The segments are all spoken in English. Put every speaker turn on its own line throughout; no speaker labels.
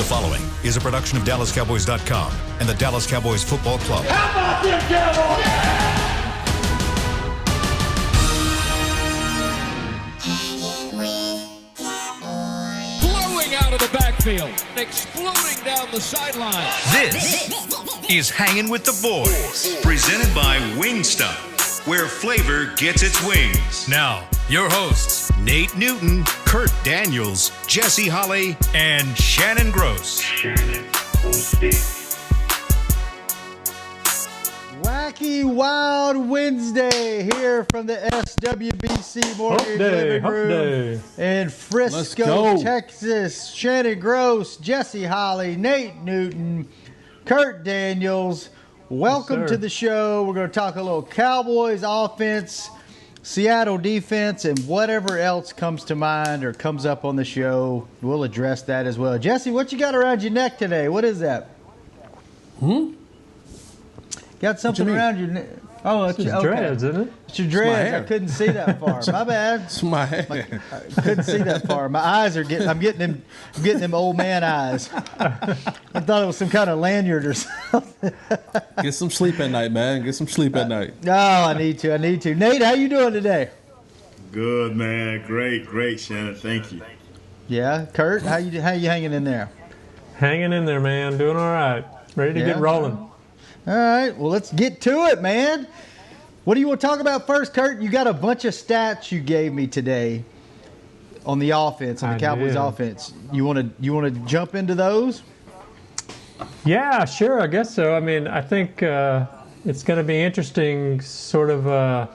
following is a production of DallasCowboys.com and the Dallas Cowboys Football Club.
How about them Cowboys?
Blowing out of the backfield, exploding down the sideline.
This is Hangin' with the Boys, presented by Wingstop, where flavor gets its wings. Now, your hosts, Nate Newton, Kurt Daniels, Jesse Holley, and Shannon Gross.
Wacky Wild Wednesday here from the SWBC Mortgage Living Room in Frisco, Texas. Shannon Gross, Jesse Holley, Nate Newton, Kurt Daniels. Welcome to the show. We're going to talk a little Cowboys offense, Seattle defense, and whatever else comes to mind or comes up on the show. We'll address that as well. Jesse, what you got around your neck today? What is that? Got something around your neck? Oh, it's your
dreads, isn't it?
It's your dreads. I couldn't see that far. My bad.
It's my hair.
I couldn't see that far. My eyes are I'm getting them old man eyes. I thought it was some kind of lanyard or something.
Get some sleep at night, man. Get some sleep at night.
Oh, I need to. Nate, how you doing today?
Good, man. Great, Shannon. Thank you.
Yeah, Kurt, how you hanging in there?
Hanging in there, man. Doing all right. Ready to get rolling.
All right, well, let's get to it, man. What do you want to talk about first, Kurt? You got a bunch of stats you gave me today on the offense, on the Cowboys offense. You want to jump into those?
Yeah, sure. I guess so. I mean, I think it's going to be interesting, sort of,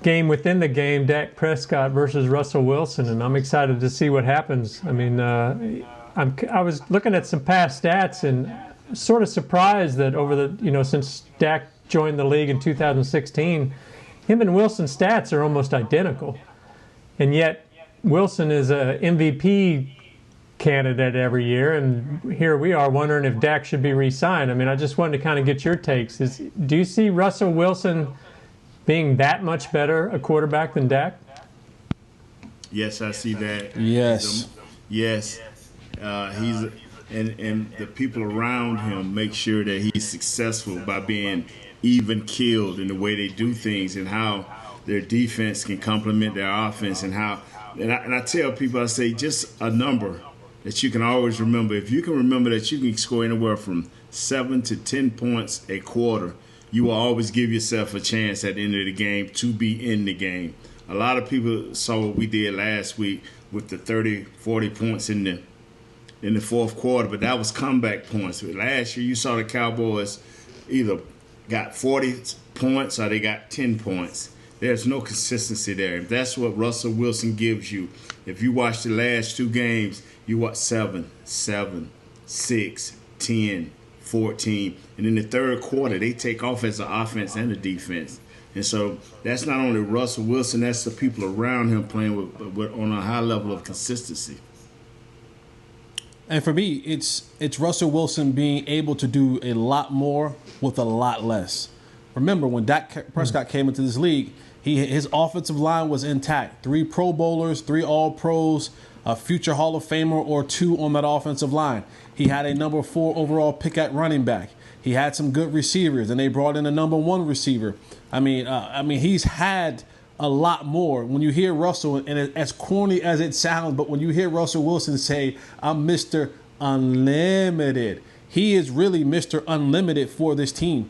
game within the game, Dak Prescott versus Russell Wilson, and I'm excited to see what happens. I mean, I was looking at some past stats and sort of surprised that over the, since Dak joined the league in 2016, him and Wilson's stats are almost identical. And yet Wilson is a MVP candidate every year, and here we are wondering if Dak should be re-signed. I mean, I just wanted to kind of get your takes. Do you see Russell Wilson being that much better a quarterback than Dak?
Yes, I see that.
Yes.
Yes. And the people around him make sure that he's successful by being even killed in the way they do things and how their defense can complement their offense and I tell people, I say just a number that you can always remember. If you can remember that you can score anywhere from 7 to 10 points a quarter, you will always give yourself a chance at the end of the game to be in the game. A lot of people saw what we did last week with the 30, 40 points in the fourth quarter, but that was comeback points. Last year, you saw the Cowboys either got 40 points or they got 10 points. There's no consistency there. That's what Russell Wilson gives you. If you watch the last two games, you watch 7, 6, 10, 14. And in the third quarter, they take off as an offense and a defense. And so that's not only Russell Wilson, that's the people around him playing with on a high level of consistency.
And for me, it's Russell Wilson being able to do a lot more with a lot less. Remember, when Dak Prescott came into this league, his offensive line was intact. 3 Pro Bowlers, 3 All-Pros, a future Hall of Famer or 2 on that offensive line. He had a number 4 overall pick at running back. He had some good receivers, and they brought in a number 1 receiver. I mean, he's had a lot more. When you hear Russell, and as corny as it sounds, but when you hear Russell Wilson say, "I'm Mr. Unlimited," he is really Mr. Unlimited for this team.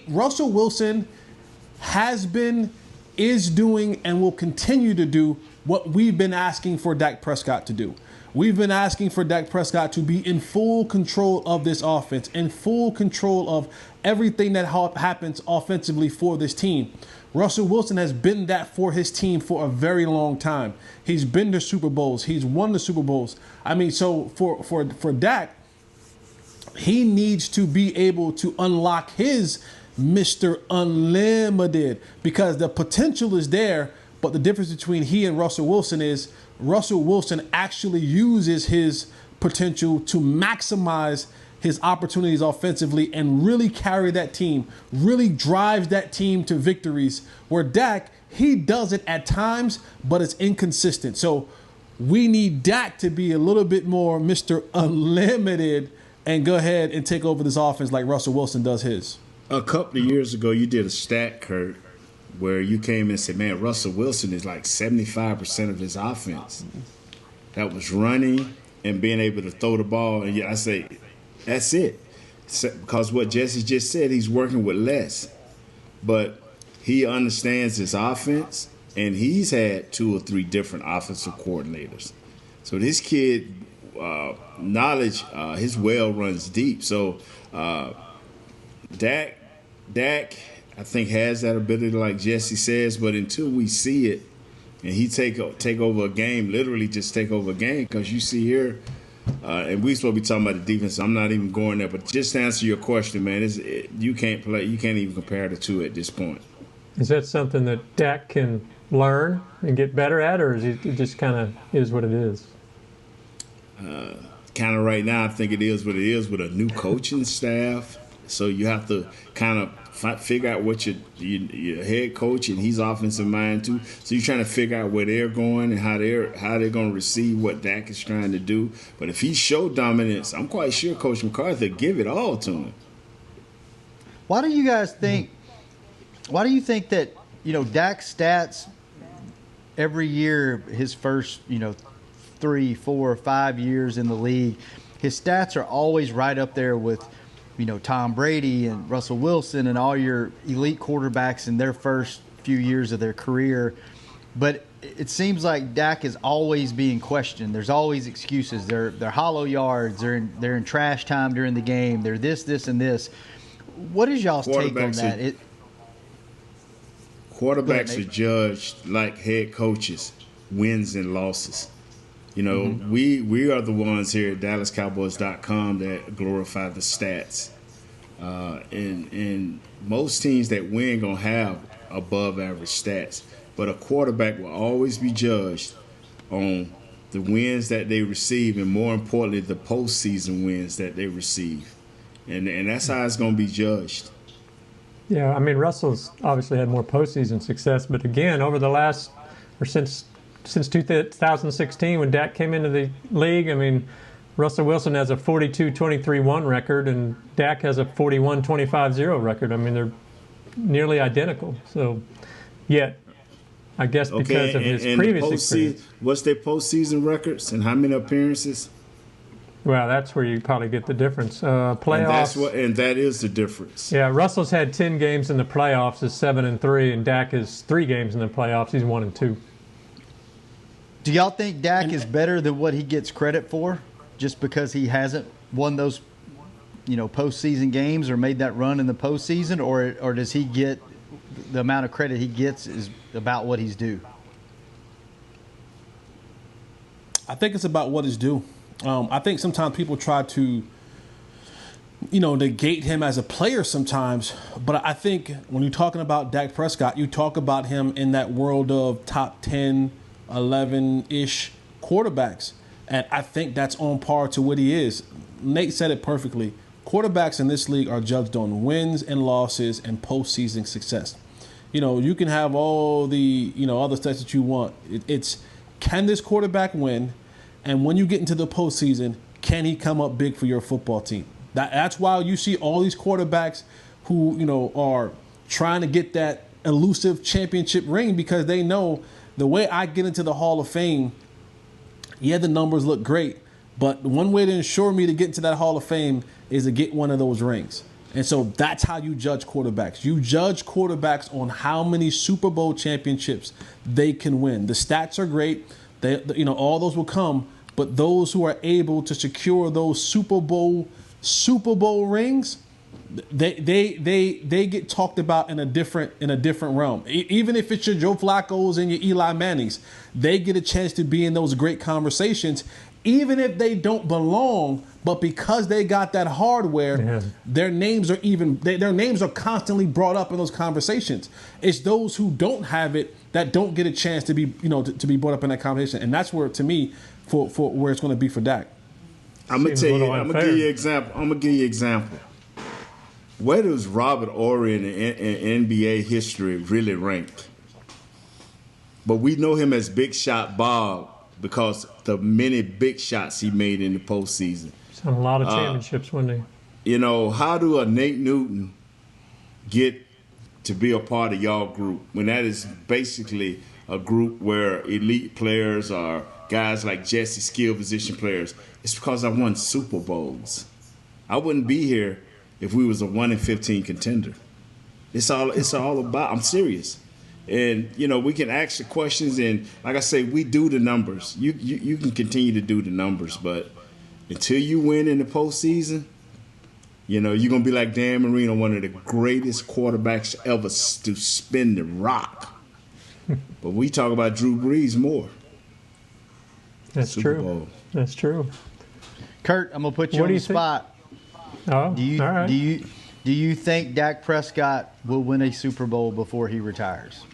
Russell Wilson has been, is doing, and will continue to do what we've been asking for Dak Prescott to do. We've been asking for Dak Prescott to be in full control of this offense, in full control of everything that happens offensively for this team. Russell Wilson has been that for his team for a very long time. He's been to Super Bowls. He's won the Super Bowls. I mean, so for Dak, he needs to be able to unlock his Mr. Unlimited because the potential is there, but the difference between he and Russell Wilson is Russell Wilson actually uses his potential to maximize his opportunities offensively and really carry that team, really drives that team to victories, where Dak, he does it at times, but it's inconsistent. So we need Dak to be a little bit more Mr. Unlimited and go ahead and take over this offense like Russell Wilson does his.
A couple of years ago, you did a stat, Kurt, where you came in and said, man, Russell Wilson is like 75% of his offense. That was running and being able to throw the ball. And I say, that's it. Because what Jesse just said, he's working with less. But he understands his offense, and he's had 2 or 3 different offensive coordinators. So this kid, knowledge, his well runs deep. So Dak, I think, has that ability, like Jesse says, but until we see it, and he take over a game, literally just take over a game, because you see here, and we supposed to be talking about the defense. I'm not even going there, but just to answer your question, man, you can't even compare the two at this point.
Is that something that Dak can learn and get better at, or is it just kind of is what it is?
Kind of right now, I think it is what it is with a new coaching staff. So you have to kind of figure out what your head coach and he's offensive mind too. So you're trying to figure out where they're going and how they're going to receive what Dak is trying to do. But if he showed dominance, I'm quite sure Coach McCarthy give it all to him.
Why do you guys think? Why do you think that Dak's stats every year, his first 3, 4, 5 years in the league, his stats are always right up there with Tom Brady and Russell Wilson and all your elite quarterbacks in their first few years of their career. But it seems like Dak is always being questioned. There's always excuses. They're hollow yards. They're in trash time during the game. They're this, and this. What is y'all's take on that?
Quarterbacks are judged like head coaches, wins and losses. We are the ones here at DallasCowboys.com that glorify the stats. And most teams that win going to have above average stats. But a quarterback will always be judged on the wins that they receive and, more importantly, the postseason wins that they receive. And that's how it's going to be judged.
Yeah, I mean, Russell's obviously had more postseason success. But again, over the last – or since 2016 when Dak came into the league, I mean, Russell Wilson has a 42-23-1 record and Dak has a 41-25-0 record. I mean, they're nearly identical. So, yet, I guess because of his previous experience.
What's their postseason records and how many appearances?
Well, that's where you probably get the difference. Playoffs.
And that is the difference.
Yeah, Russell's had 10 games in the playoffs, is 7-3, and Dak has 3 games in the playoffs. He's 1-2.
Do y'all think Dak is better than what he gets credit for, just because he hasn't won those, postseason games or made that run in the postseason, or does he get the amount of credit he gets is about what he's due?
I think it's about what is due. I think sometimes people try to, negate him as a player sometimes. But I think when you're talking about Dak Prescott, you talk about him in that world of top 10, 11-ish quarterbacks. And I think that's on par to what he is. Nate said it perfectly. Quarterbacks in this league are judged on wins and losses and postseason success. You can have all the, other stats that you want. It's can this quarterback win? And when you get into the postseason, can he come up big for your football team? That's why you see all these quarterbacks who, are trying to get that elusive championship ring, because they know the way I get into the Hall of Fame, yeah, the numbers look great, but one way to ensure me to get into that Hall of Fame is to get one of those rings. And so that's how you judge quarterbacks. You judge quarterbacks on how many Super Bowl championships they can win. The stats are great. All those will come, but those who are able to secure those Super Bowl rings, they get talked about in a different realm. Even if it's your Joe Flacco's and your Eli Manning's, they get a chance to be in those great conversations, even if they don't belong. But because they got that hardware, their names are constantly brought up in those conversations. It's those who don't have it that don't get a chance to be to be brought up in that conversation, and that's where, to me, for where it's going to be for Dak.
I'm gonna give you an example. Where does Robert Horry in NBA history really rank? But we know him as Big Shot Bob because the many big shots he made in the postseason.
He's won a lot of championships, wasn't he?
You know, how do a Nate Newton get to be a part of y'all group when that is basically a group where elite players are guys like Jesse, skill position players? It's because I won Super Bowls. I wouldn't be here if we was a 1-15 contender. It's all about. I'm serious. And, you know, we can ask the questions, and like I say, we do the numbers. You can continue to do the numbers, but until you win in the postseason, you know, you're going to be like Dan Marino, one of the greatest quarterbacks ever to spin the rock. But we talk about Drew Brees more.
That's
Super
true.
Bowl.
That's true.
Kurt, I'm going to put you
What
on
do
the
you think?
spot.
Oh, all right.
Do you think Dak Prescott will win a Super Bowl before he retires?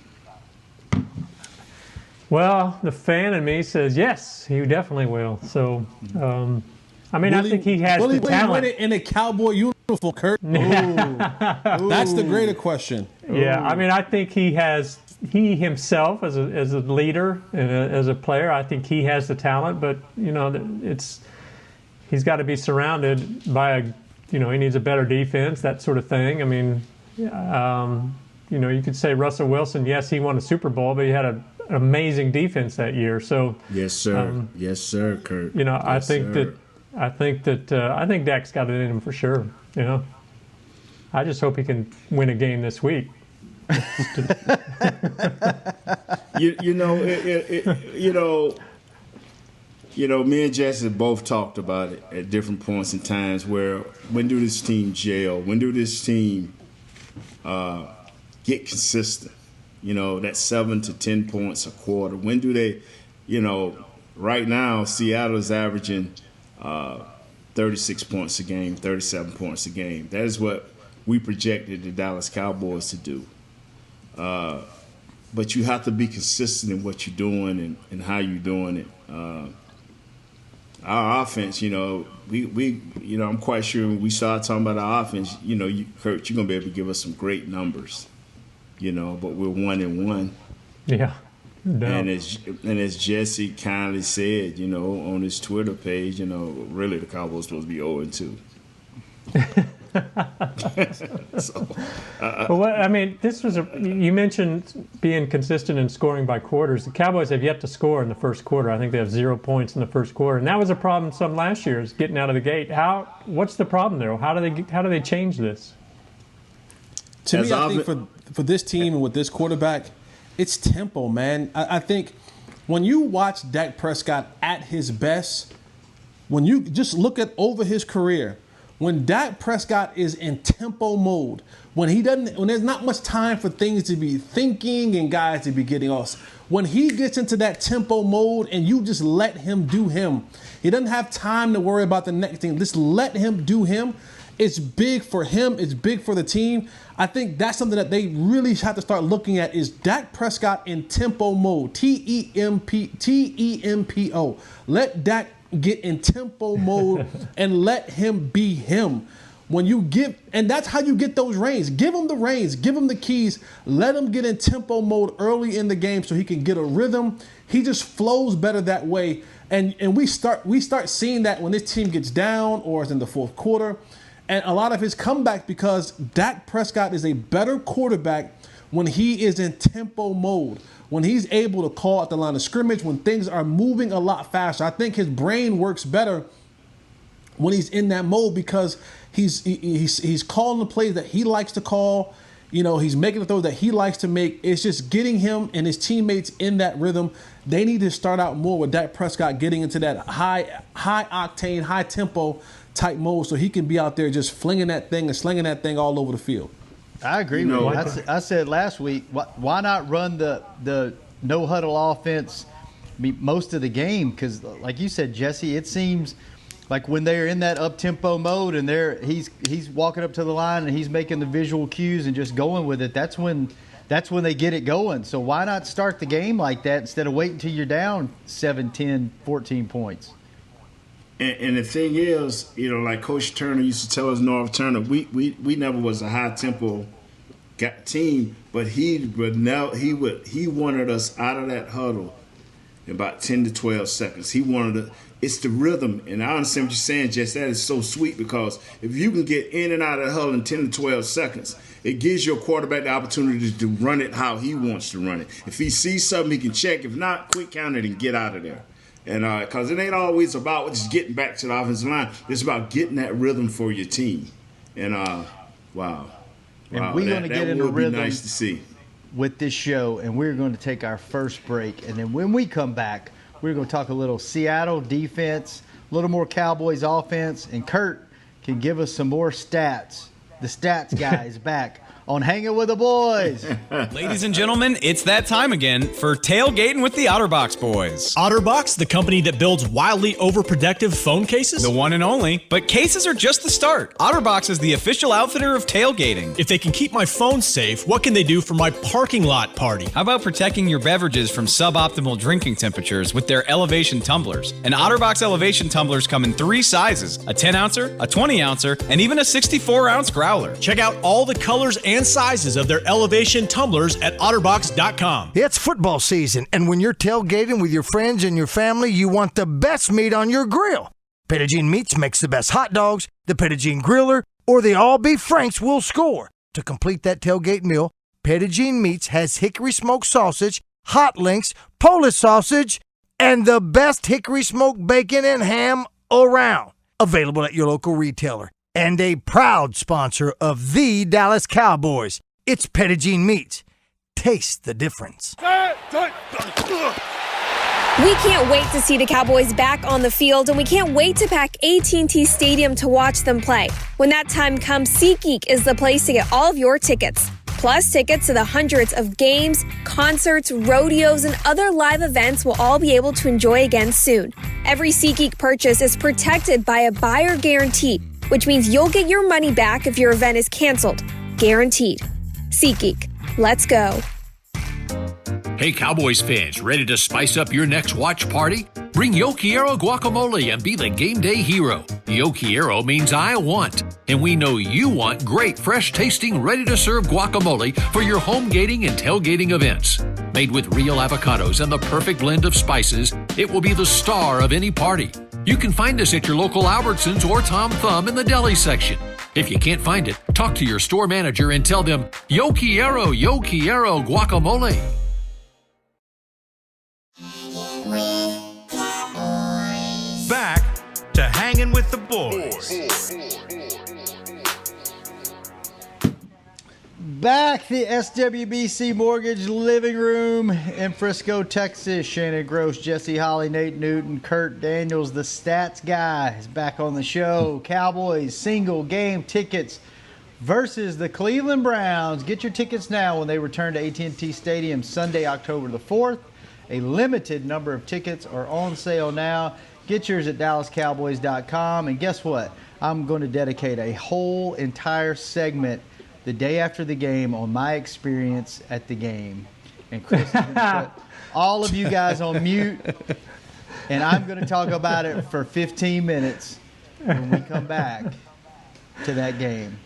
Well, the fan in me says yes, he definitely will. So, I mean, I think he has the talent.
Will he win it in a Cowboy uniform, Kurt? That's the greater question.
Yeah, I mean, I think he himself as a leader and as a player, I think he has the talent. But you know, he's got to be surrounded by he needs a better defense, that sort of thing. I mean, you know, you could say Russell Wilson. Yes, he won a Super Bowl, but he had an amazing defense that year. So
yes, sir. Yes, sir, Kurt.
You know,
yes,
I think Dak's got it in him for sure. You know, I just hope he can win a game this week.
Me and Jesse both talked about it at different points in times. Where when do this team gel? When do this team get consistent? You know, that 7 to 10 points a quarter. When do they? You know, right now Seattle is averaging 36 points a game, 37 points a game. That is what we projected the Dallas Cowboys to do. But you have to be consistent in what you're doing and how you're doing it. Our offense, you know, we I'm quite sure when we start talking about our offense, you know, Kurt, you're gonna be able to give us some great numbers, you know. But we're 1-1.
Yeah. No.
And as Jesse kindly said, you know, on his Twitter page, you know, really the Cowboys supposed to be 0-2.
You mentioned being consistent in scoring by quarters. The Cowboys have yet to score in the first quarter. I think they have 0 points in the first quarter, and that was a problem some last year, is getting out of the gate. What's the problem there? How do they change this?
To me, I think for this team and with this quarterback, it's tempo, man. I think when you watch Dak Prescott at his best, when you just look at over his career, when Dak Prescott is in tempo mode, when there's not much time for things to be thinking and guys to be getting off, when he gets into that tempo mode and you just let him do him, he doesn't have time to worry about the next thing. Just let him do him. It's big for him. It's big for the team. I think that's something that they really have to start looking at is Dak Prescott in tempo mode. Tempo. Let Dak get in tempo mode and let him be him. And that's how you get those reins. Give him the reins, give him the keys, let him get in tempo mode early in the game so he can get a rhythm. He just flows better that way. And we start seeing that when this team gets down or is in the fourth quarter. And a lot of his comeback because Dak Prescott is a better quarterback when he is in tempo mode, when he's able to call at the line of scrimmage, when things are moving a lot faster. I think his brain works better when he's in that mode because he's calling the plays that he likes to call. You know, he's making the throws that he likes to make. It's just getting him and his teammates in that rhythm. They need to start out more with Dak Prescott getting into that high octane, high tempo type mode so he can be out there just flinging that thing and slinging that thing all over the field.
I agree with you. I said last week, why not run the no huddle offense most of the game? Because, like you said, Jesse, it seems like when they're in that up tempo mode and he's walking up to the line and he's making the visual cues and just going with it. That's when they get it going. So why not start the game like that instead of waiting until you're down 7, 10, 14 points?
And the thing is, you know, like Coach Turner used to tell us, North Turner, we never was a high tempo team, but he wanted us out of that huddle in about 10 to 12 seconds. It's the rhythm. And I understand what you're saying, Jess. That is so sweet because if you can get in and out of the huddle in 10 to 12 seconds, it gives your quarterback the opportunity to run it how he wants to run it. If he sees something, he can check. If not, quick count it and get out of there. And because it ain't always about just getting back to the offensive line. It's about getting that rhythm for your team. And, wow.
And we're going to get in the rhythm.
Be nice to see.
With this show, and we're going to take our first break. And then when we come back, we're going to talk a little Seattle defense, a little more Cowboys offense, and Kurt can give us some more stats. The stats guy is back on Hangin' with the Boys.
Ladies and gentlemen, it's that time again for Tailgating with the OtterBox Boys.
OtterBox, the company that builds wildly overprotective phone cases?
The one and only. But cases are just the start. OtterBox is the official outfitter of tailgating.
If they can keep my phone safe, what can they do for my parking lot party?
How about protecting your beverages from suboptimal drinking temperatures with their elevation tumblers? And OtterBox elevation tumblers come in 3 sizes, a 10-ouncer, a 20-ouncer, and even a 64-ounce growler.
Check out all the colors and sizes of their elevation tumblers at otterbox.com.
It's football season, and when you're tailgating with your friends and your family, you want the best meat on your grill. Pettigene Meats makes the best hot dogs, the Pettigene Griller, or the all-beef Franks will score. To complete that tailgate meal, Pettigene Meats has hickory smoked sausage, hot links, Polish sausage, and the best hickory smoked bacon and ham around. Available at your local retailer. And a proud sponsor of the Dallas Cowboys. It's Pettigene Meats. Taste the difference.
We can't wait to see the Cowboys back on the field, and we can't wait to pack AT&T Stadium to watch them play. When that time comes, SeatGeek is the place to get all of your tickets. Plus, tickets to the hundreds of games, concerts, rodeos, and other live events we'll all be able to enjoy again soon. Every SeatGeek purchase is protected by a buyer guarantee, which means you'll get your money back if your event is canceled. Guaranteed. SeatGeek. Let's go.
Hey, Cowboys fans, ready to spice up your next watch party? Bring Yo Quiero guacamole and be the game day hero. Yo Quiero means I want, and we know you want great, fresh-tasting, ready-to-serve guacamole for your home gating and tailgating events. Made with real avocados and the perfect blend of spices, it will be the star of any party. You can find us at your local Albertsons or Tom Thumb in the deli section. If you can't find it, talk to your store manager and tell them, Yo Quiero guacamole.
Back to Hanging with the Boys.
Back the SWBC Mortgage Living Room in Frisco, Texas. Shannon Gross, Jesse Holly, Nate Newton, Kurt Daniels, the stats guy, is back on the show. Cowboys single game tickets versus the Cleveland Browns. Get your tickets now when they return to AT&T Stadium Sunday, October the 4th. A limited number of tickets are on sale now. Get yours at DallasCowboys.com. And guess what? I'm going to dedicate a whole entire segment the day after the game on my experience at the game. And Chris is going to put all of you guys on mute. And I'm going to talk about it for 15 minutes when we come back to that game.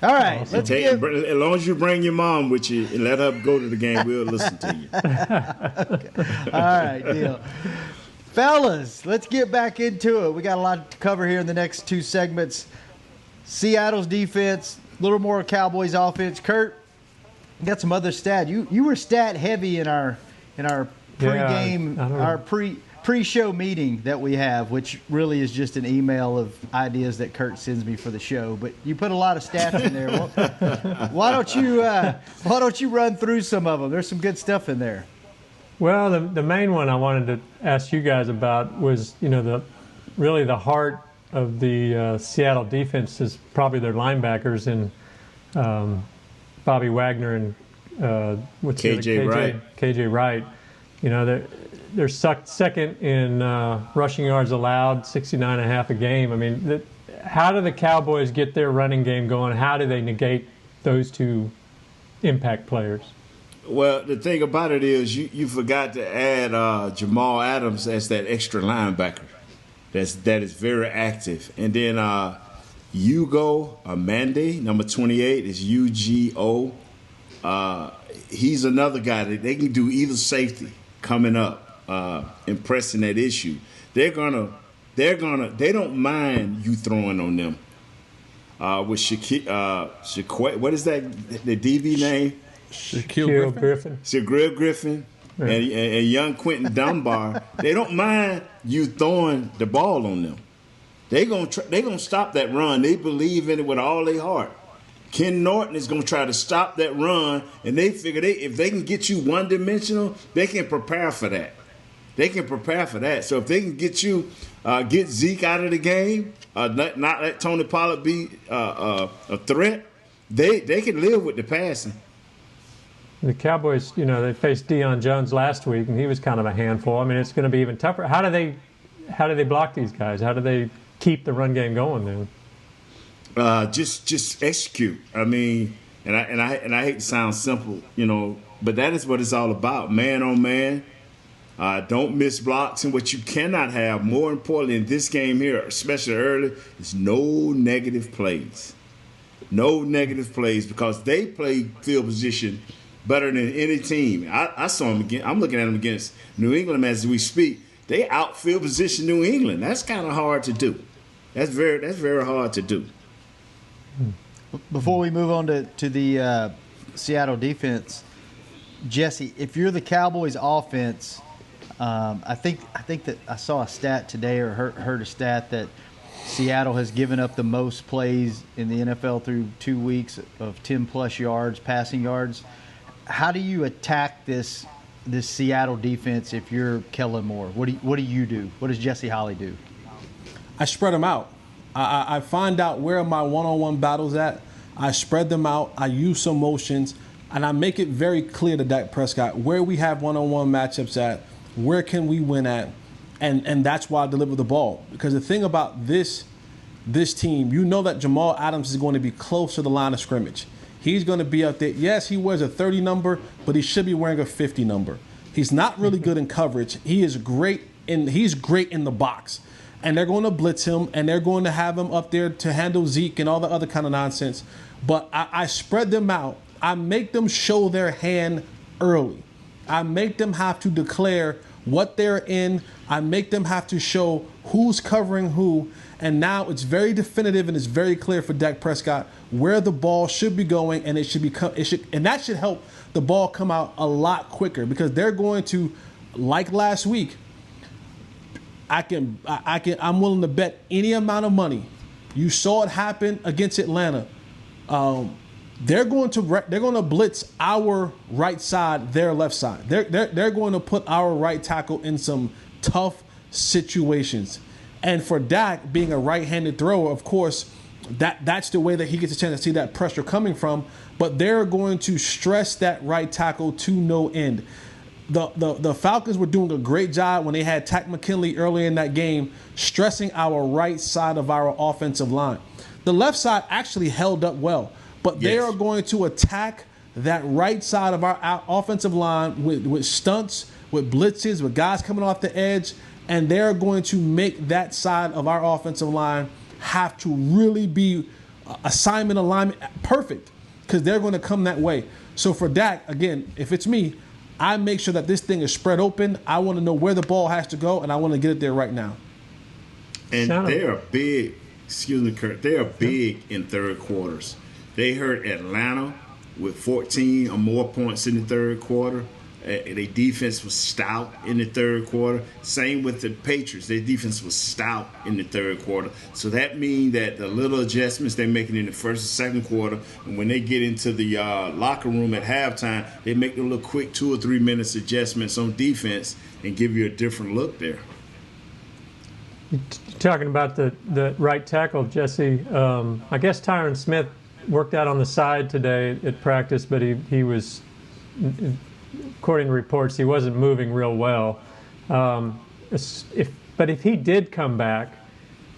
All right.
Awesome. As long as you bring your mom with you and let her go to the game, we'll listen to you.
Okay. All right, deal. Fellas, let's get back into it. We got a lot to cover here in the next 2 segments. Seattle's defense, a little more Cowboys offense. Kurt, you got some other stat. You were stat heavy in our pregame, our pre-show meeting that we have, which really is just an email of ideas that Kurt sends me for the show. But you put a lot of stats in there. Why don't you run through some of them? There's some good stuff in there.
Well, the main one I wanted to ask you guys about was, really the heart of the Seattle defense is probably their linebackers and Bobby Wagner and KJ Wright. They're second in rushing yards allowed, 69.5 a game. I mean, how do the Cowboys get their running game going? How do they negate those 2 impact players?
Well, the thing about it is you forgot to add Jamal Adams as that extra linebacker. That is very active. And then Hugo Amande, number 28, is UGO. He's another guy that they can do either safety coming up. impressing that issue. They don't mind you throwing on them. With Shaquille, what is that? The DB name?
Shaquille Griffin.
Shaquille Griffin. Yeah. And young Quentin Dunbar, they don't mind you throwing the ball on them. They gonna stop that run. They believe in it with all their heart. Ken Norton is gonna try to stop that run, and they figure if they can get you one-dimensional, they can prepare for that. So if they can get Zeke out of the game, not let Tony Pollard be a threat, they can live with the passing.
The Cowboys, they faced Deion Jones last week, and he was kind of a handful. I mean, it's going to be even tougher. How do they block these guys? How do they keep the run game going then?
Just execute. I mean, and I hate to sound simple, but that is what it's all about. Man on man. Don't miss blocks, and what you cannot have, more importantly in this game here, especially early, is no negative plays. No negative plays, because they play field position better than any team. I saw them again. I'm looking at them against New England as we speak. They outfield position New England. That's kind of hard to do. That's very hard to do.
Before we move on to the Seattle defense, Jesse, if you're the Cowboys offense, I think that I saw a stat today or heard a stat that Seattle has given up the most plays in the NFL through 2 weeks of 10-plus yards, passing yards. How do you attack this Seattle defense if you're Kellen Moore? What do you do? What does Jesse Holley do?
I spread them out. I find out where my one-on-one battles at. I spread them out. I use some motions, and I make it very clear to Dak Prescott where we have one-on-one matchups at, where can we win at, and that's why I deliver the ball. Because the thing about this team, that Jamal Adams is going to be close to the line of scrimmage. He's going to be up there. Yes, he wears a 30 number, but he should be wearing a 50 number. He's not really good in coverage. He's great in the box. And they're going to blitz him, and they're going to have him up there to handle Zeke and all the other kind of nonsense. But I spread them out. I make them show their hand early. I make them have to declare what they're in. I make them have to show who's covering who. And now it's very definitive and it's very clear for Dak Prescott where the ball should be going, and and that should help the ball come out a lot quicker, because they're going to, like last week, I'm willing to bet any amount of money. You saw it happen against Atlanta. They're going to blitz our right side, their left side. They're going to put our right tackle in some tough situations. And for Dak, being a right-handed thrower, of course, that's the way that he gets a chance to see that pressure coming from. But they're going to stress that right tackle to no end. The Falcons were doing a great job when they had Takk McKinley early in that game, stressing our right side of our offensive line. The left side actually held up well, but they are going to attack that right side of our offensive line with stunts, with blitzes, with guys coming off the edge, and they're going to make that side of our offensive line have to really be assignment alignment perfect, because they're going to come that way. So for Dak, again, if it's me, I make sure that this thing is spread open. I want to know where the ball has to go, and I want to get it there right now.
And they are big. Excuse me, Kurt. They are big in third quarters. They hurt Atlanta with 14 or more points in the third quarter. Their defense was stout in the third quarter. Same with the Patriots. Their defense was stout in the third quarter. So that means that the little adjustments they're making in the first and second quarter, and when they get into the locker room at halftime, they make the little quick 2 or 3 minutes adjustments on defense and give you a different look there.
Talking about the right tackle, Jesse, I guess Tyron Smith worked out on the side today at practice, but he was, according to reports, he wasn't moving real well. But if he did come back,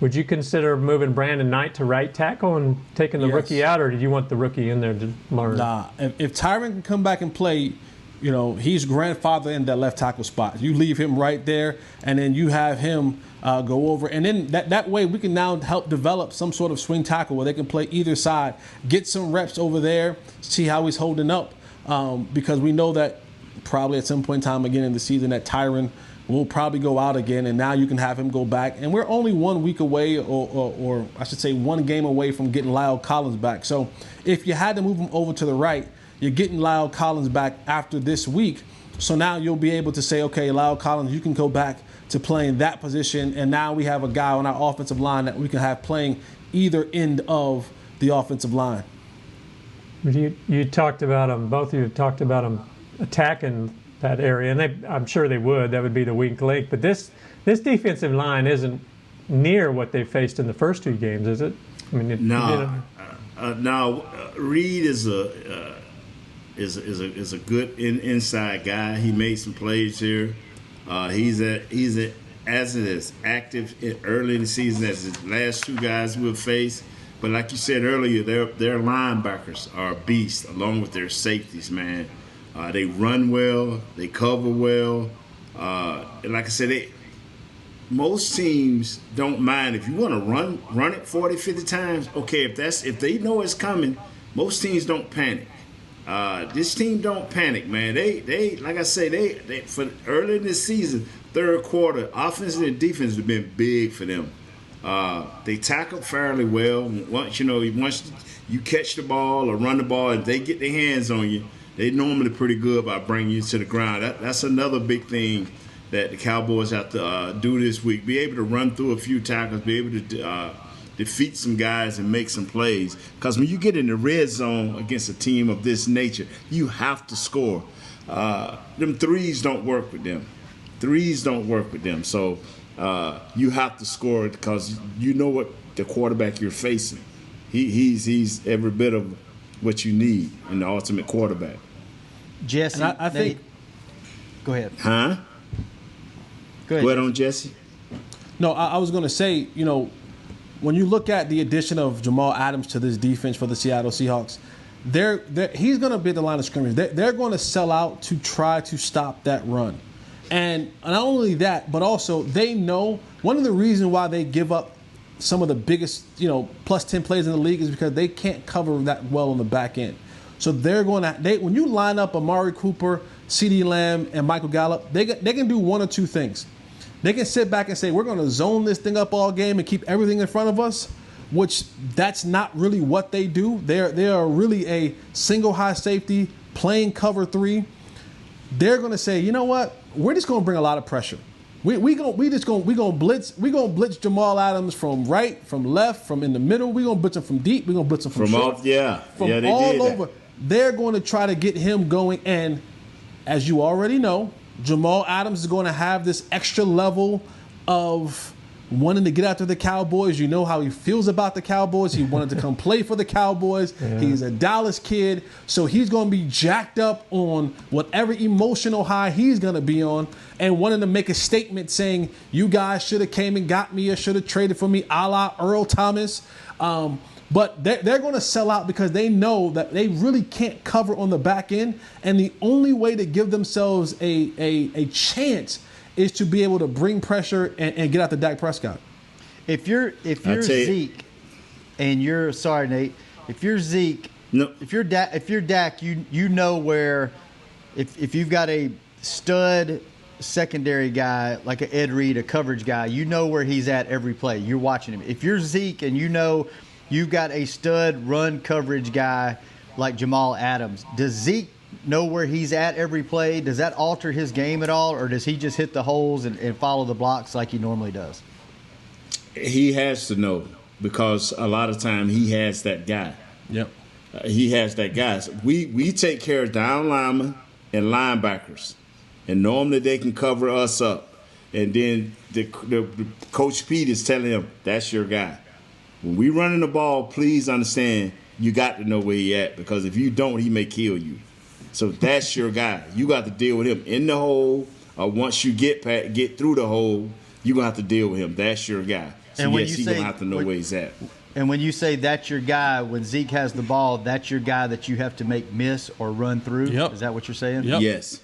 would you consider moving Brandon Knight to right tackle and taking the rookie out, or did you want the rookie in there to learn?
Nah, if Tyron can come back and play, he's grandfather in that left tackle spot. You leave him right there, and then you have him go over. And then that way we can now help develop some sort of swing tackle where they can play either side, get some reps over there, see how he's holding up. Because we know that probably at some point in time again in the season that Tyron will probably go out again, and now you can have him go back. And we're only 1 week away, or I should say 1 game away from getting Lyle Collins back. So if you had to move him over to the right, you're getting Lyle Collins back after this week. So now you'll be able to say, okay, Lyle Collins, you can go back to playing that position, and now we have a guy on our offensive line that we can have playing either end of the offensive line.
You talked about them, both of you talked about them attacking that area, and I'm sure they would. That would be the weak link. But this defensive line isn't near what they faced in the first 2 games, is it? I mean,
Reed is a good inside guy. He made some plays here. He's as active early in the season as the last 2 guys we've faced. But like you said earlier, their linebackers are beasts along with their safeties, man. They run well, they cover well. And like I said, most teams don't mind if you want to run it 40, 50 times. Okay, if they know it's coming, most teams don't panic. This team don't panic, man. They like I say, they for early in this season, third quarter, offense and defense have been big for them. They tackle fairly well. Once you catch the ball or run the ball, and they get their hands on you, they normally pretty good about bringing you to the ground. That's another big thing that the Cowboys have to do this week. Be able to run through a few tackles, be able to defeat some guys and make some plays. Because when you get in the red zone against a team of this nature, you have to score. Them threes don't work with them. So you have to score because you know what the quarterback you're facing. He's every bit of what you need in the ultimate quarterback.
Jesse,
I think.
Go ahead.
Huh?
Go
ahead on Jesse.
No, I was going to say, when you look at the addition of Jamal Adams to this defense for the Seattle Seahawks, he's going to be at the line of scrimmage. They're going to sell out to try to stop that run. And not only that, but also they know one of the reasons why they give up some of the biggest, plus 10 plays in the league is because they can't cover that well on the back end. So when you line up Amari Cooper, CeeDee Lamb, and Michael Gallup, they can do one or two things. They can sit back and say, we're going to zone this thing up all game and keep everything in front of us, which that's not really what they do. They are really a single high safety, playing cover 3. They're going to say, you know what? We're just going to bring a lot of pressure. We gonna blitz Jamal Adams from right, from left, from in the middle. We're gonna blitz him from deep. We're gonna blitz him from short.
They
all
did
over.
That.
They're going to try to get him going, and as you already know, Jamal Adams is going to have this extra level of wanting to get after the Cowboys. You know how he feels about the Cowboys. He wanted to come play for the Cowboys. Yeah. He's a Dallas kid, so he's going to be jacked up on whatever emotional high he's going to be on and wanting to make a statement saying, you guys should have came and got me or should have traded for me, a la Earl Thomas. But they're going to sell out because they know that they really can't cover on the back end, and the only way to give themselves a chance is to be able to bring pressure and get out the Dak Prescott.
If you're Zeke, and you're sorry, Nate. If you're Zeke,
no.
If you're Dak, you know where. If you've got a stud secondary guy like an Ed Reed, a coverage guy, you know where he's at every play. You're watching him. If you're Zeke and you know you've got a stud run coverage guy like Jamal Adams, does Zeke know where he's at every play? Does that alter his game at all, or does he just hit the holes and follow the blocks like he normally does?
He has to know because a lot of time he has that guy.
Yep.
He has that guy. So we take care of down linemen and linebackers, and normally they can cover us up. And then the Coach Pete is telling him, that's your guy. When we running the ball, please understand you got to know where he at, because if you don't, he may kill you. So that's your guy. You got to deal with him in the hole, or once you get through the hole, you're going to have to deal with him. That's your guy. So
and
yes, he's going to have to know where he's at.
And when you say that's your guy, when Zeke has the ball, that's your guy that you have to make miss or run through?
Yep.
Is that what you're saying?
Yep.
Yes.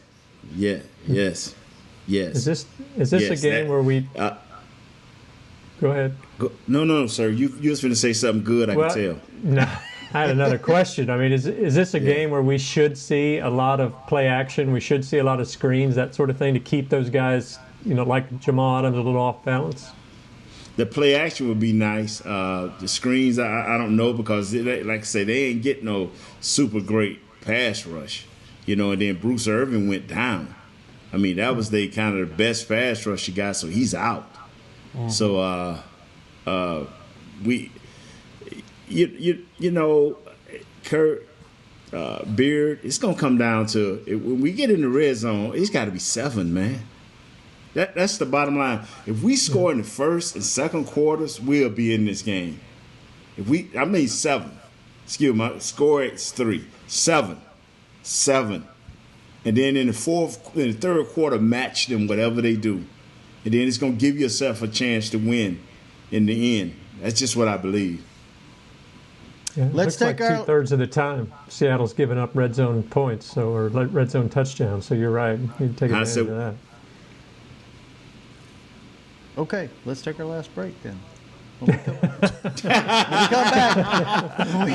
Yeah. Yes. Yes.
Is this a game where we go ahead?
No, sir. You was going to say something good, I can tell.
No, I had another question. I mean, is this a game where we should see a lot of play action? We should see a lot of screens, that sort of thing, to keep those guys like Jamal Adams, a little off balance?
The play action would be nice. The screens, I don't know, because like I say, they ain't get no super great pass rush, and then Bruce Irvin went down. I mean, that was the kind of the best pass rush you got, so he's out. Mm-hmm. So Kurt, Beard, it's gonna come down to when we get in the red zone, it's got to be 7, man. That's the bottom line. If we score in the first and second quarters, we'll be in this game. 7. Excuse me, score it's 3. 7. And then in the third quarter, match them whatever they do. And then it's gonna give yourself a chance to win in the end. That's just what I believe.
Yeah, let's take like 2/3 of the time Seattle's giving up red zone points, or red zone touchdowns. So you're right. You take advantage of that.
Okay, let's take our last break then. When we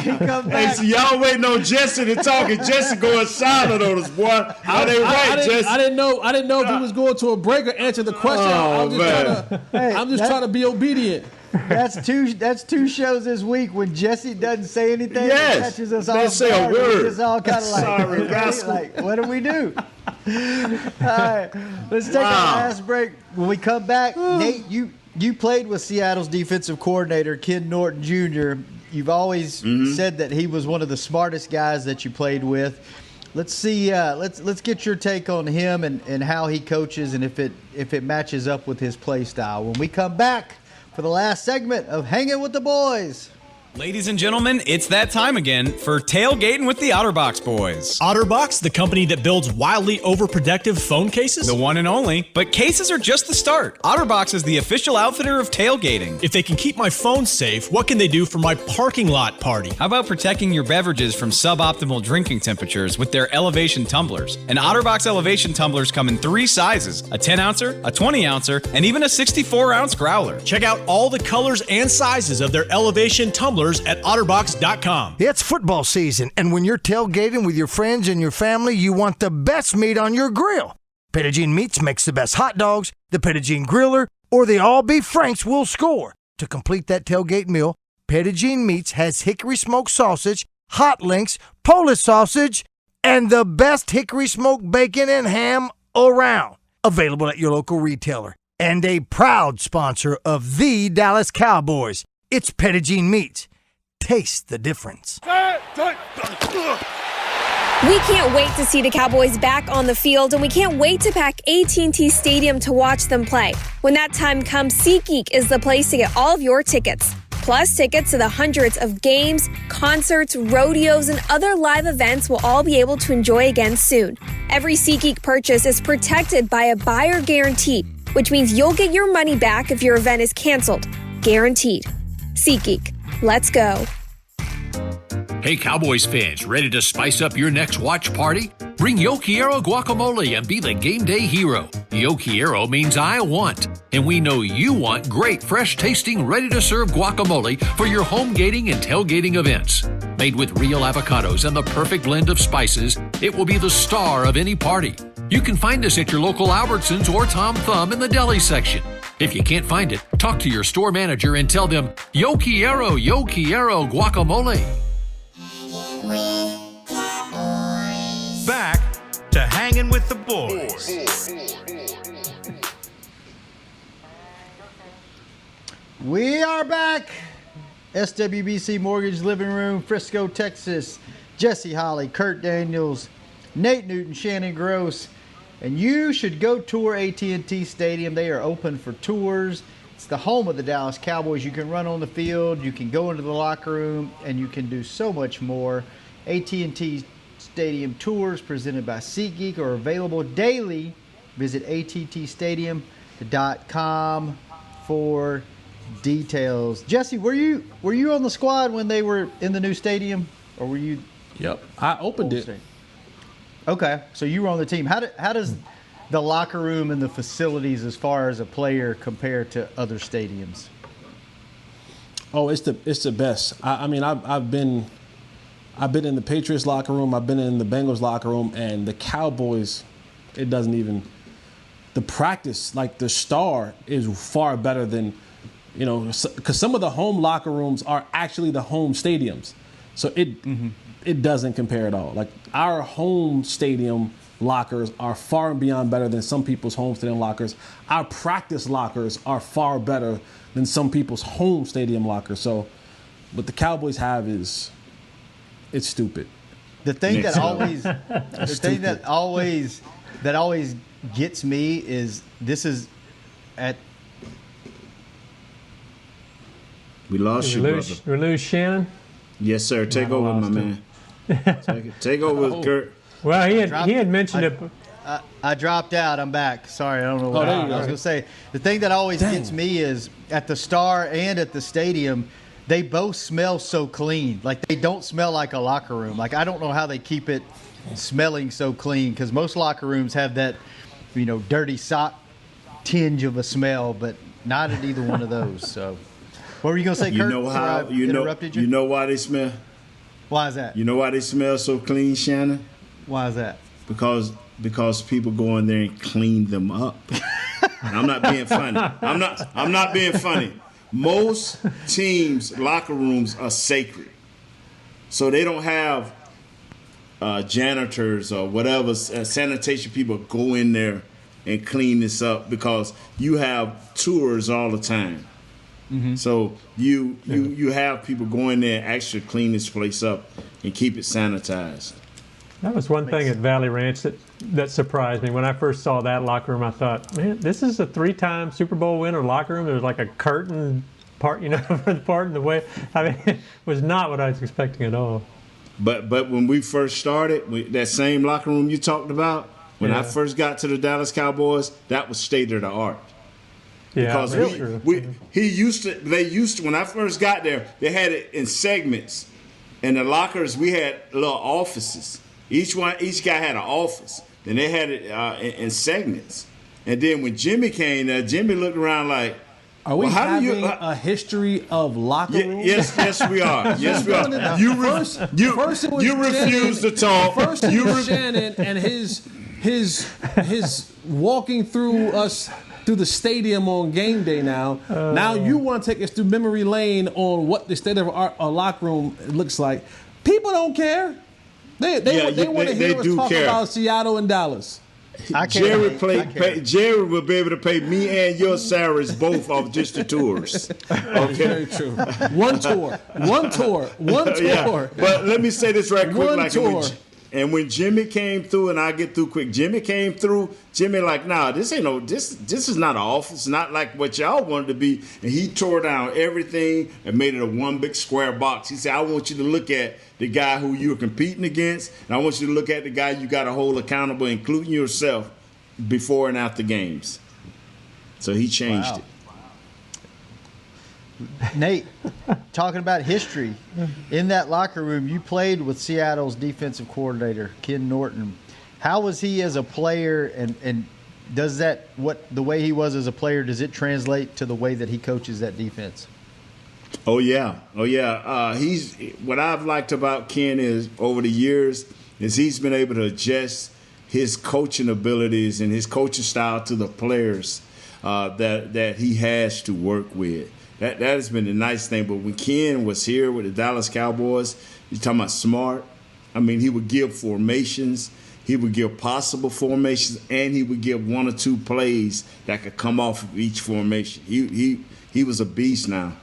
come back.
Hey, so y'all waiting on Jesse to talk, and Jesse going silent on us, boy. Jesse?
I didn't know if he was going to a break or answer the question. I'm just trying to be obedient.
That's two shows this week when Jesse doesn't say anything.
Yes,
and catches us
don't say a word.
It's all kind of
Sorry,
like, what do we do? All right, let's take our last break. When we come back, Nate, you played with Seattle's defensive coordinator, Ken Norton Jr. You've always said that he was one of the smartest guys that you played with. Let's see. Let's get your take on him and how he coaches, and if it matches up with his play style. When we come back for the last segment of Hangin' with the Boys.
Ladies and gentlemen, it's that time again for Tailgating with the OtterBox Boys.
OtterBox, the company that builds wildly overprotective phone cases?
The one and only. But cases are just the start. OtterBox is the official outfitter of tailgating.
If they can keep my phone safe, what can they do for my parking lot party?
How about protecting your beverages from suboptimal drinking temperatures with their elevation tumblers? And OtterBox elevation tumblers come in 3 sizes: a 10-ouncer, a 20-ouncer, and even a 64-ounce growler.
Check out all the colors and sizes of their elevation tumblers at otterbox.com.
It's football season, and when you're tailgating with your friends and your family, you want the best meat on your grill. Pettigene Meats makes the best hot dogs, the Pettigene Griller, or the all-beef Franks will score. To complete that tailgate meal, Pettigene Meats has hickory smoked sausage, hot links, Polish sausage, and the best hickory smoked bacon and ham around. Available at your local retailer. And a proud sponsor of the Dallas Cowboys. It's Pettigene Meats. Taste the difference.
We can't wait to see the Cowboys back on the field, and we can't wait to pack AT&T Stadium to watch them play. When that time comes, SeatGeek is the place to get all of your tickets. Plus, tickets to the hundreds of games, concerts, rodeos, and other live events we'll all be able to enjoy again soon. Every SeatGeek purchase is protected by a buyer guarantee, which means you'll get your money back if your event is canceled. Guaranteed. SeatGeek. Let's go.
Hey, Cowboys fans, ready to spice up your next watch party? Bring Yo Quiero guacamole and be the game day hero. Yo Quiero means I want, and we know you want great, fresh-tasting, ready-to-serve guacamole for your home gating and tailgating events. Made with real avocados and the perfect blend of spices, it will be the star of any party. You can find us at your local Albertsons or Tom Thumb in the deli section. If you can't find it, talk to your store manager and tell them, Yo Quiero guacamole.
Back to Hanging with the Boys.
We are back. SWBC Mortgage Living Room, Frisco, Texas. Jesse Holly, Kurt Daniels, Nate Newton, Shannon Gross. And you should go tour AT&T Stadium. They are open for tours. It's the home of the Dallas Cowboys. You can run on the field, you can go into the locker room, and you can do so much more. AT&T Stadium tours presented by SeatGeek are available daily. Visit attstadium.com for details. Jesse, were you on the squad when they were in the new stadium, or were you?
Yep, I opened it.
Stadium? Okay, so you were on the team. How does the locker room and the facilities, as far as a player, compare to other stadiums?
Oh, it's the best. I mean, I've been in the Patriots locker room. I've been in the Bengals locker room, and the Cowboys. It doesn't even the practice, like the star, is far better than, because some of the home locker rooms are actually the home stadiums, so it doesn't compare at all. Like our home stadium lockers are far and beyond better than some people's home stadium lockers. Our practice lockers are far better than some people's home stadium lockers. So what the Cowboys have it's stupid.
The thing that always gets me is this is at.
We lost you, brother.
We lose Shannon.
Yes, sir. Take over, my man. Take over, Kurt.
Well, he had mentioned it.
I dropped out. I'm back. Sorry, I don't know what I was going to say. The thing that always gets me is at the Star and at the stadium, they both smell so clean. Like they don't smell like a locker room. Like I don't know how they keep it smelling so clean because most locker rooms have that, dirty sock tinge of a smell, but not at either one of those. So, what were you going to say, Kurt?
Interrupted you? You know why they smell?
Why is that?
You know why they smell so clean, Shannon?
Why is that?
Because people go in there and clean them up. And I'm not being funny. I'm not being funny. Most teams' locker rooms are sacred, so they don't have janitors or whatever sanitation people go in there and clean this up because you have tours all the time. Mm-hmm. So you have people go in there and actually clean this place up and keep it sanitized.
That was one thing at Valley Ranch that surprised me. When I first saw that locker room, I thought, man, this is a 3-time Super Bowl winner locker room. There's like a curtain part, for the part in the way. I mean, it was not what I was expecting at all.
But when we first started, that same locker room you talked about, when I first got to the Dallas Cowboys, that was state of the art.
Yeah,
because they used to when I first got there, they had it in segments. In the lockers, we had little offices. Each guy had an office. Then they had it in segments. And then when Jimmy came there, Jimmy looked around like,
are we having a history of locker rooms?
Yes, we are. Yes, we are. You refuse to talk.
First it was Shannon and his walking through us through the stadium on game day now. Now you want to take us through memory lane on what the state of our locker room looks like. People don't care. They want to hear us talk about Seattle and Dallas.
Jerry will be able to pay me and your salaries both off just the tours. Okay,
very true. One tour.
Yeah. But let me say this right quick,
One tour.
And when Jimmy came through, and I get through quick, Jimmy came through. Jimmy nah, this is not an office, not like what y'all wanted to be. And he tore down everything and made it a one big square box. He said, I want you to look at the guy who you're competing against, and I want you to look at the guy you got to hold accountable, including yourself, before and after games. So he changed it.
Nate, talking about history, in that locker room, you played with Seattle's defensive coordinator, Ken Norton. How was he as a player, and does the way he was as a player, does it translate to the way that he coaches that defense?
Oh yeah. He's what I've liked about Ken is over the years is he's been able to adjust his coaching abilities and his coaching style to the players that he has to work with. That has been the nice thing. But when Ken was here with the Dallas Cowboys, you're talking about smart. I mean, he would give formations. He would give possible formations, and he would give one or two plays that could come off of each formation. He was a beast now.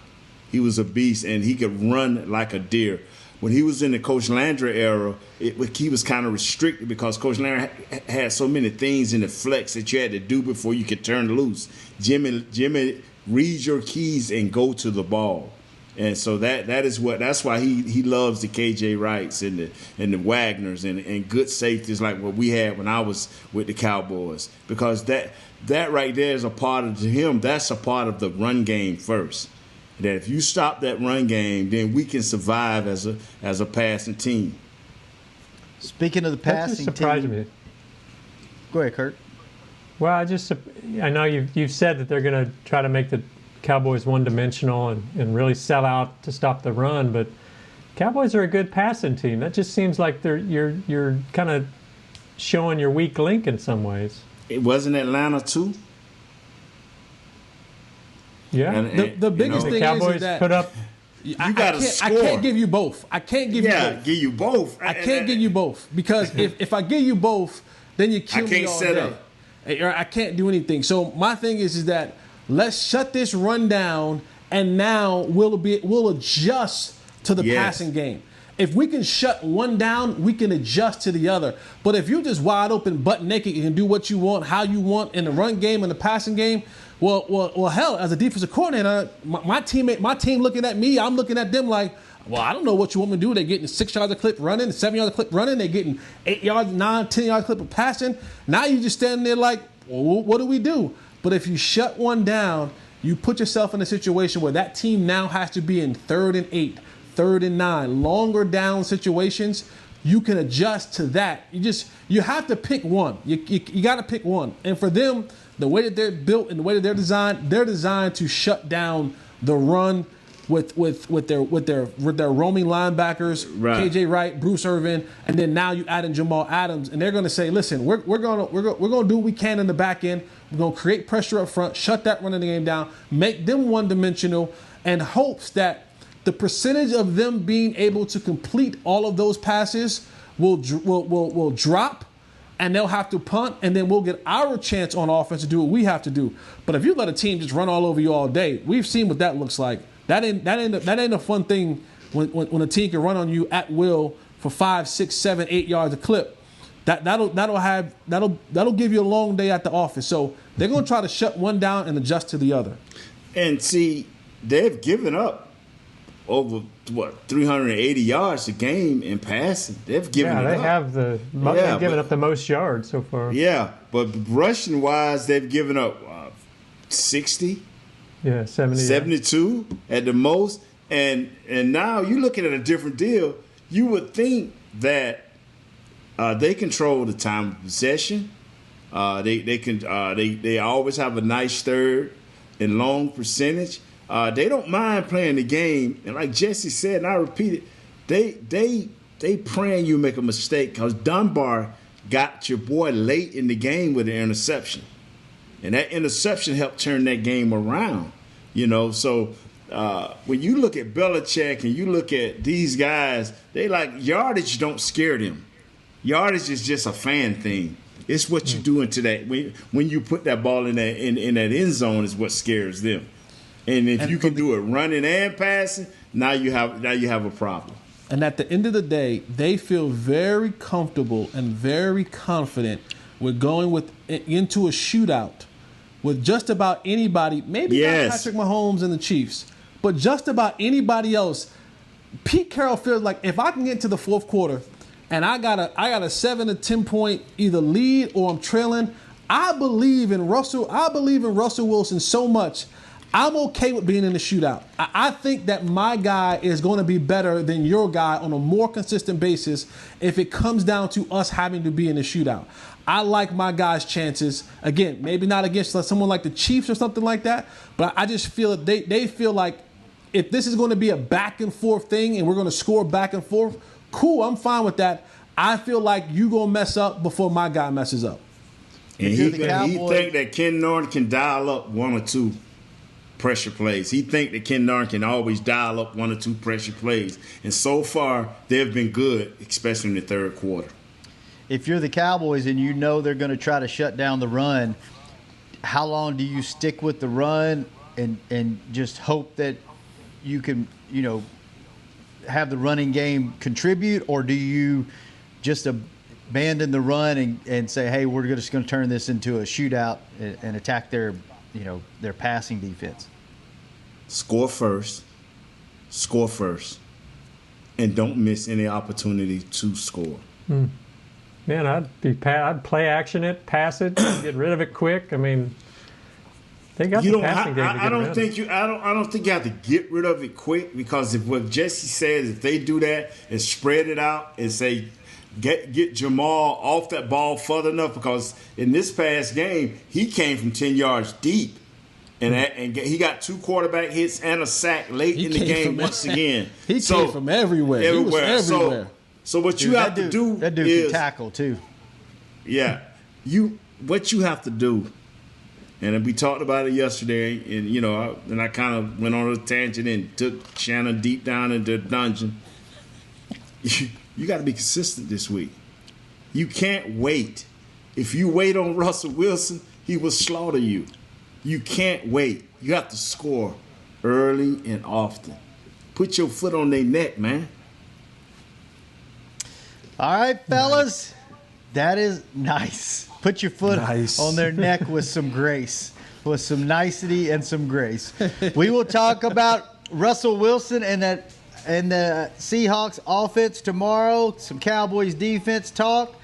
He was a beast, and he could run like a deer. When he was in the Coach Landry era, he was kind of restricted because Coach Landry had so many things in the flex that you had to do before you could turn loose. Jimmy read your keys and go to the ball. And so that's why he loves the KJ Wrights and the Wagners and good safeties like what we had when I was with the Cowboys. Because that right there is a part of him, that's a part of the run game first. That if you stop that run game, then we can survive as a passing team.
Speaking of the passing
team, me.
Go ahead, Kurt.
Well, I know you've said that they're going to try to make the Cowboys one-dimensional and really sell out to stop the run, but Cowboys are a good passing team. That just seems like you're kind of showing your weak link in some ways.
It wasn't Atlanta too.
Yeah.
And,
the biggest thing
Cowboys
is that
put up.
You got to score.
I can't give you both. I can't give you both.
give you both.
I can't give you both because if I give you both, then you kill me all day. I can't do anything. So my thing is that let's shut this run down, and now we'll adjust to the passing game. If we can shut one down, we can adjust to the other. But if you're just wide open, butt naked, you can do what you want, how you want in the run game and the passing game. Well, hell, as a defensive coordinator, my team looking at me, I'm looking at them like, well, I don't know what you want me to do. They're getting 6 yards a clip running, 7 yards a clip running. They're getting 8 yards, 9, 10 yards a clip of passing. Now you just standing there like, well, what do we do? But if you shut one down, you put yourself in a situation where that team now has to be in 3rd and 8, 3rd and 9, longer down situations. You can adjust to that. You have to pick one. You got to pick one. And for them, the way that they're built and the way that they're designed to shut down the run with their roaming linebackers,
right.
KJ Wright, Bruce Irvin, and then now you add in Jamal Adams, and they're going to say, listen, we're going to do what we can in the back end. We're going to create pressure up front, shut that running game down, make them one-dimensional, and hopes that the percentage of them being able to complete all of those passes will drop, and they'll have to punt, and then we'll get our chance on offense to do what we have to do. But if you let a team just run all over you all day, we've seen what that looks like. That ain't a fun thing when a team can run on you at will for 5, 6, 7, 8 yards a clip. That'll give you a long day at the office. So they're going to try to shut one down and adjust to the other.
And see, they've given up over 380 yards a game in passing. They've given it up.
They've given up the most yards so far.
Yeah, but rushing wise, they've given up 60.
Yeah, 70.
72 at the most. And now you're looking at a different deal. You would think that they control the time of possession. They always have a nice third and long percentage. They don't mind playing the game. And like Jesse said, and I repeat it, they praying you make a mistake because Dunbar got your boy late in the game with an interception. And that interception helped turn that game around, So when you look at Belichick and you look at these guys, they like yardage don't scare them. Yardage is just a fan thing. It's what you do into that. When you put that ball in that end zone is what scares them. And if you can do it running and passing, now you have a problem.
And at the end of the day, they feel very comfortable and very confident with going into a shootout with just about anybody, maybe not Patrick Mahomes and the Chiefs, but just about anybody else. Pete Carroll feels like if I can get into the fourth quarter and I got a 7 to 10 point either lead or I'm trailing, I believe in Russell Wilson so much. I'm okay with being in the shootout. I think that my guy is going to be better than your guy on a more consistent basis if it comes down to us having to be in the shootout. I like my guys' chances. Again, maybe not against someone like the Chiefs or something like that, but I just feel that they feel like if this is going to be a back and forth thing and we're going to score back and forth, cool, I'm fine with that. I feel like you going to mess up before my guy messes up.
And he think that Ken Norton can dial up 1 or 2 pressure plays. He think that Ken Norton can always dial up 1 or 2 pressure plays. And so far, they've been good, especially in the third quarter.
If you're the Cowboys and you know they're going to try to shut down the run, how long do you stick with the run and just hope that you can, have the running game contribute, or do you just abandon the run and say, hey, we're just going to turn this into a shootout and attack their passing defense?
Score first, and don't miss any opportunity to score.
Man, I'd play action it, pass it, get rid of it quick. I mean, they got the passing game to get rid of it.
I don't think you have to get rid of it quick, because if what Jesse says, if they do that and spread it out and say get Jamal off that ball further enough, because in this past game he came from 10 yards deep. And he got 2 quarterback hits and a sack late in the game once again.
He came from everywhere. He was everywhere.
So what you have to do
that dude
is
can tackle too.
Yeah, you what you have to do, and we talked about it yesterday, and I kind of went on a tangent and took Shannon deep down into the dungeon. You got to be consistent this week. You can't wait. If you wait on Russell Wilson, he will slaughter you. You can't wait. You have to score early and often. Put your foot on their neck, man.
All right, fellas. That is nice. Put your foot on their neck with some grace, with some nicety and some grace. We will talk about Russell Wilson and the Seahawks offense tomorrow. Some Cowboys defense talk.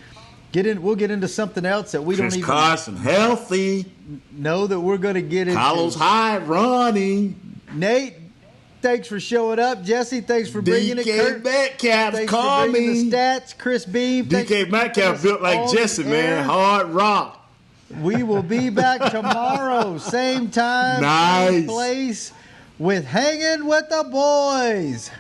We'll get into something else that we don't even
Carson healthy.
Know that we're going to get into.
Carlos Hyde running.
Nate, thanks for showing up. Jesse, thanks for bringing it.
DK Metcalf,
thanks
call
for bringing
me.
the stats. Chris Beam.
DK Metcalf built like Jesse, man. Hard rock.
We will be back tomorrow, same time, same place, with Hangin' with the Boys.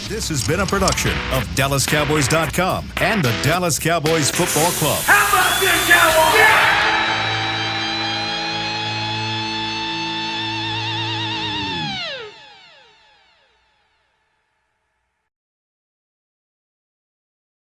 This has been a production of DallasCowboys.com and the Dallas Cowboys Football Club.
How about this, Cowboys?